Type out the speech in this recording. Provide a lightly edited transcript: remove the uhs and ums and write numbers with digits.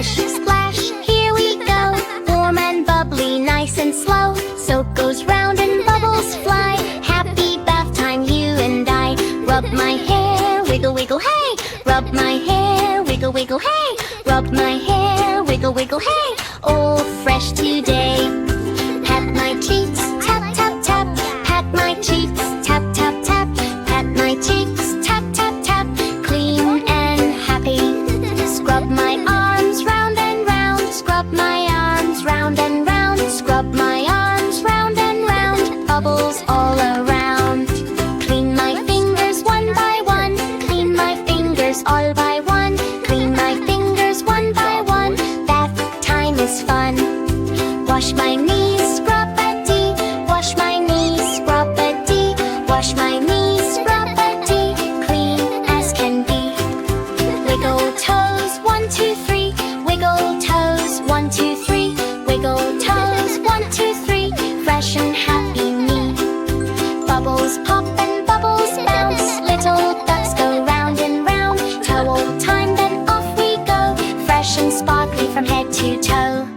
splish, splash, here we go. Warm and bubbly, nice and slow. Soap goes round and bubbles fly. Happy bath time, you and I. Rub my hair, wiggle, wiggle, hey. Rub my hair, wiggle, wiggle, hey. Rub my hair, wiggle, wiggle, hey. All fresh today. Pat my cheeks, tap, tap, tap. Pat my cheeks, tap, tap, tap. Pat my cheeks, tap, tap, tap. Clean and happy. Scrub my arms round and round. Scrub my arms round and round. Scrub my arms round and round. Bubbles all around. Clean my fingers one by one. Clean my fingers all by one. Clean my fingers one by one. Bath time is fun. Wash my knees, scrub-a-dee. Wash my knees, scrub-a-dee. Wash my knees, scrub-a-dee. Clean as can be. Wiggle toes, 1, 2, 3. Wiggle toes, 1, 2, 3. Wiggle toes, 1, 2, 3. Fresh and happy me. Bubbles pop and bubbles bounce. Little ducks go round and round. Towel time, then off we go. Fresh and sparkly from head to toe.